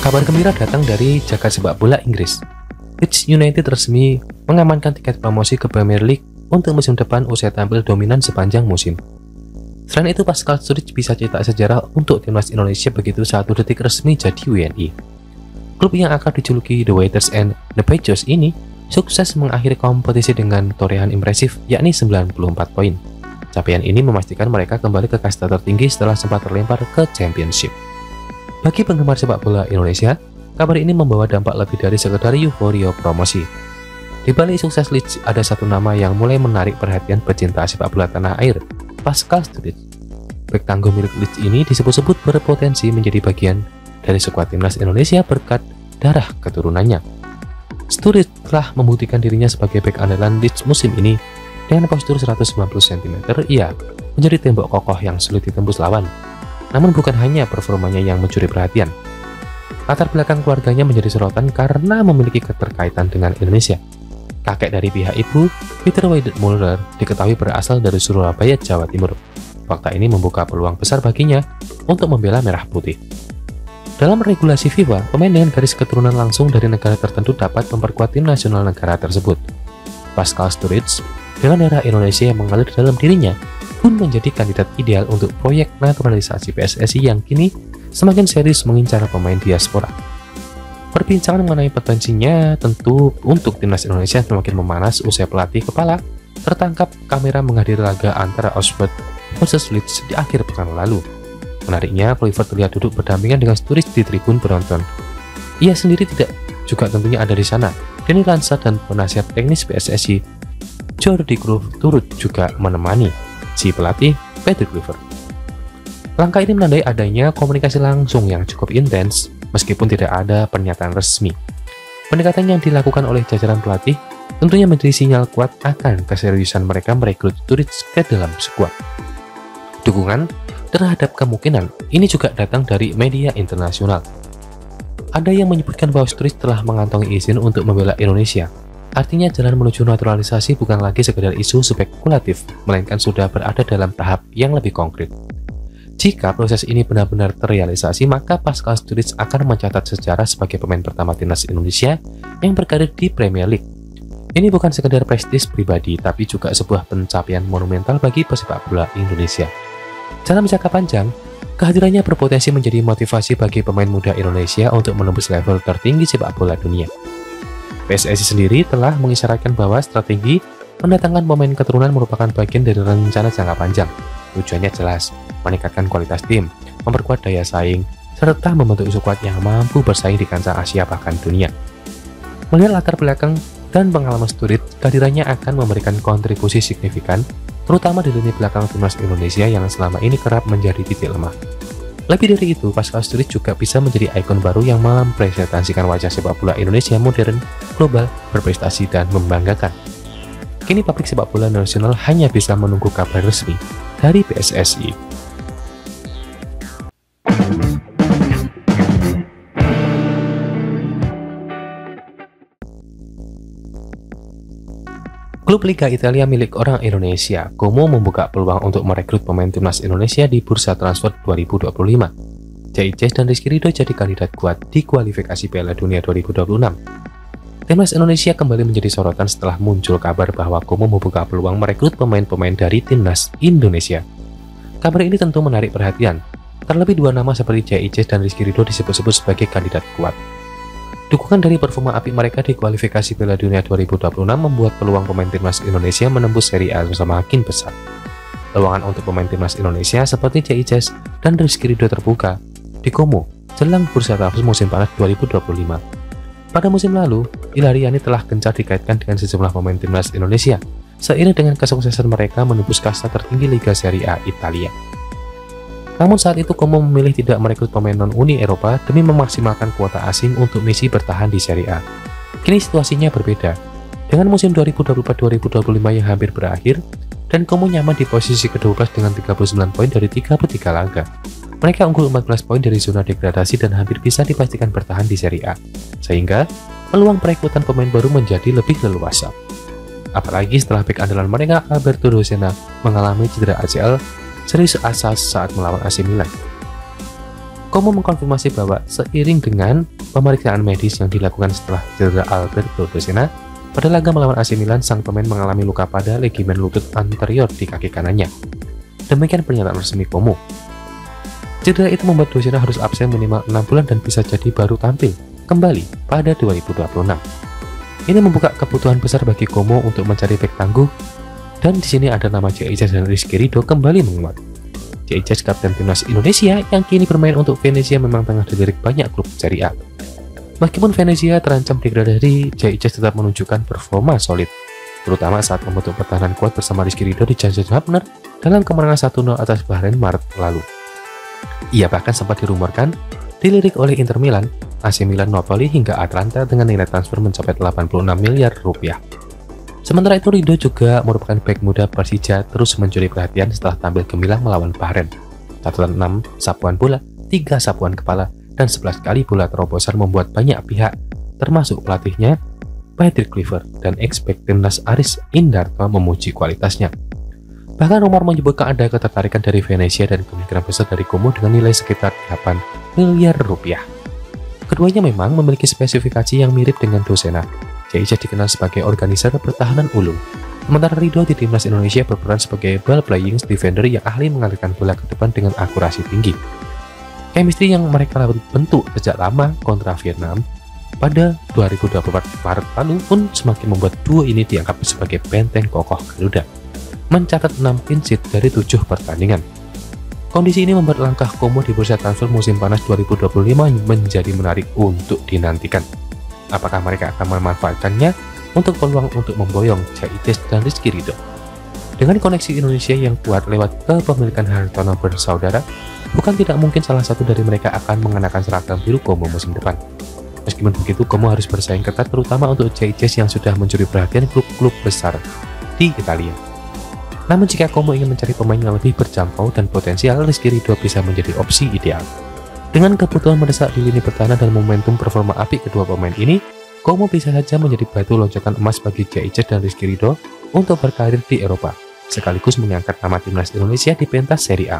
Kabar gembira datang dari jagat sepak bola Inggris. Leeds United resmi mengamankan tiket promosi ke Premier League untuk musim depan usai tampil dominan sepanjang musim. Selain itu, Pascal Sturridge bisa cetak sejarah untuk timnas Indonesia begitu 1 detik resmi jadi WNI. Klub yang akrab dijuluki The Waiters and The Patriots ini sukses mengakhiri kompetisi dengan torehan impresif yakni 94 poin. Capaian ini memastikan mereka kembali ke kasta tertinggi setelah sempat terlempar ke Championship. Bagi penggemar sepak bola Indonesia, kabar ini membawa dampak lebih dari sekedar euforia promosi. Di balik sukses Leeds, ada satu nama yang mulai menarik perhatian pecinta sepak bola tanah air, Pascal Sturridge. Bek tangguh milik Leeds ini disebut-sebut berpotensi menjadi bagian dari skuad timnas Indonesia berkat darah keturunannya. Sturridge telah membuktikan dirinya sebagai bek andalan Leeds musim ini. Dengan postur 190 cm, ia menjadi tembok kokoh yang sulit ditembus lawan. Namun bukan hanya performanya yang mencuri perhatian. Latar belakang keluarganya menjadi sorotan karena memiliki keterkaitan dengan Indonesia. Kakek dari pihak ibu, Peter Wydad Muller, diketahui berasal dari Surabaya, Jawa Timur. Fakta ini membuka peluang besar baginya untuk membela merah putih. Dalam regulasi FIFA, pemain dengan garis keturunan langsung dari negara tertentu dapat memperkuat tim nasional negara tersebut. Pascal Sturridge, dengan darah Indonesia yang mengalir dalam dirinya, pun menjadi kandidat ideal untuk proyek naturalisasi PSSI yang kini semakin serius mengincar pemain diaspora. Perbincangan mengenai potensinya tentu untuk timnas Indonesia semakin memanas usai pelatih kepala tertangkap kamera menghadiri laga antara Oxford versus Leeds di akhir pekan lalu. Menariknya, Kluivert terlihat duduk berdampingan dengan Sturridge di tribun penonton. Ia sendiri tidak juga tentunya ada di sana. Denny Lansar dan penasihat teknis PSSI Jordi Cruyff turut juga menemani si pelatih Patrick Kluivert. Langkah ini menandai adanya komunikasi langsung yang cukup intens meskipun tidak ada pernyataan resmi. Pendekatan yang dilakukan oleh jajaran pelatih tentunya menjadi sinyal kuat akan keseriusan mereka merekrut Sturridge ke dalam skuad. Dukungan terhadap kemungkinan ini juga datang dari media internasional. Ada yang menyebutkan bahwa Sturridge telah mengantongi izin untuk membela Indonesia. Artinya jalan menuju naturalisasi bukan lagi sekedar isu spekulatif, melainkan sudah berada dalam tahap yang lebih konkret. Jika proses ini benar-benar terrealisasi, maka Pascal Sturridge akan mencatat sejarah sebagai pemain pertama timnas Indonesia yang berkarir di Premier League. Ini bukan sekedar prestis pribadi, tapi juga sebuah pencapaian monumental bagi pesepak bola Indonesia. Dalam jangka panjang, kehadirannya berpotensi menjadi motivasi bagi pemain muda Indonesia untuk menembus level tertinggi sepak bola dunia. PSSI sendiri telah mengisyaratkan bahwa strategi mendatangkan pemain keturunan merupakan bagian dari rencana jangka panjang. Tujuannya jelas, meningkatkan kualitas tim, memperkuat daya saing, serta membentuk skuad yang mampu bersaing di kancah Asia bahkan dunia. Melihat latar belakang dan pengalaman Sturridge, kehadirannya akan memberikan kontribusi signifikan, terutama di lini belakang timnas Indonesia yang selama ini kerap menjadi titik lemah. Lebih dari itu, Pascal Sturridge juga bisa menjadi ikon baru yang mempresentasikan wajah sepak bola Indonesia modern, global, berprestasi, dan membanggakan. Kini pabrik sepak bola nasional hanya bisa menunggu kabar resmi dari PSSI. Klub Liga Italia milik orang Indonesia, Como membuka peluang untuk merekrut pemain timnas Indonesia di bursa transfer 2025. JIC dan Rizky Ridho jadi kandidat kuat di kualifikasi Piala Dunia 2026. Timnas Indonesia kembali menjadi sorotan setelah muncul kabar bahwa Como membuka peluang merekrut pemain-pemain dari timnas Indonesia. Kabar ini tentu menarik perhatian, terlebih dua nama seperti JIC dan Rizky Ridho disebut-sebut sebagai kandidat kuat. Dukungan dari performa apik mereka di kualifikasi Piala Dunia 2026 membuat peluang pemain timnas Indonesia menembus Serie A semakin besar. Lowongan untuk pemain timnas Indonesia seperti JIC dan Rizky Ridho terbuka di Como jelang bursa transfer musim panas 2025. Pada musim lalu, Ilariani telah gencar dikaitkan dengan sejumlah pemain timnas Indonesia, seiring dengan kesuksesan mereka menembus kasta tertinggi Liga Serie A Italia. Namun saat itu Como memilih tidak merekrut pemain non-Uni Eropa demi memaksimalkan kuota asing untuk misi bertahan di Serie A. Kini situasinya berbeda. Dengan musim 2024-2025 yang hampir berakhir, dan Como nyaman di posisi ke-12 dengan 39 poin dari 33 laga. Mereka unggul 14 poin dari zona degradasi dan hampir bisa dipastikan bertahan di Serie A. Sehingga, peluang perekrutan pemain baru menjadi lebih leluasa. Apalagi setelah bek andalan mereka, Alberto Rosena, mengalami cedera ACL serius asas saat melawan AC Milan. Como mengkonfirmasi bahwa seiring dengan pemeriksaan medis yang dilakukan setelah cedera Alberto Dossena, pada laga melawan AC Milan, sang pemain mengalami luka pada ligamen lutut anterior di kaki kanannya. Demikian pernyataan resmi Como. Cedera itu membuat Dossena harus absen minimal 6 bulan dan bisa jadi baru tampil kembali pada 2026. Ini membuka kebutuhan besar bagi Como untuk mencari bek tangguh, dan di sini ada nama J.I. dan Rizky Ridho kembali menguat. J.I. kapten timnas Indonesia yang kini bermain untuk Venezia memang tengah dilirik banyak klub Serie A. Meskipun Venezia terancam degradasi, J.I. tetap menunjukkan performa solid, terutama saat membentuk pertahanan kuat bersama Rizky Ridho di Jansen Hapner dalam kemenangan 1-0 atas Bahrain Maret lalu. Ia bahkan sempat dirumorkan dilirik oleh Inter Milan, AC Milan, Napoli hingga Atalanta dengan nilai transfer mencapai 86 miliar rupiah. Sementara itu, Ridho juga merupakan bek muda Persija terus mencuri perhatian setelah tampil gemilang melawan Bahrain. Catatan 6 sapuan bola, 3 sapuan kepala, dan 11 kali bola terobosan membuat banyak pihak, termasuk pelatihnya, Patrick Kluivert, dan ex-bek timnas Aris Indarto memuji kualitasnya. Bahkan rumor menyebutkan ada ketertarikan dari Venezia dan kemungkinan besar dari Como dengan nilai sekitar 8 miliar rupiah. Keduanya memang memiliki spesifikasi yang mirip dengan Dossena. J.I. dikenal sebagai organizer pertahanan ulung, sementara Ridho di timnas Indonesia berperan sebagai ball-playing defender yang ahli mengalirkan bola ke depan dengan akurasi tinggi. Chemistry yang mereka bentuk sejak lama kontra Vietnam pada 2024 Maret lalu pun semakin membuat duo ini dianggap sebagai benteng kokoh Garuda, mencatat 6 clean sheet dari 7 pertandingan. Kondisi ini membuat langkah Como di bursa transfer musim panas 2025 menjadi menarik untuk dinantikan. Apakah mereka akan memanfaatkannya untuk peluang untuk memboyong J.I. dan Rizky Ridho? Dengan koneksi Indonesia yang kuat lewat kepemilikan Hartono bersaudara, bukan tidak mungkin salah satu dari mereka akan mengenakan seragam biru Como musim depan. Meskipun begitu, Como harus bersaing ketat terutama untuk J.I. yang sudah mencuri perhatian klub-klub besar di Italia. Namun jika Como ingin mencari pemain yang lebih berjangkau dan potensial, Rizky Ridho bisa menjadi opsi ideal. Dengan kebutuhan mendesak di lini pertahanan dan momentum performa apik kedua pemain ini, Como bisa saja menjadi batu loncatan emas bagi J.I. dan Rizky Ridho untuk berkarir di Eropa, sekaligus mengangkat nama timnas Indonesia di pentas Serie A.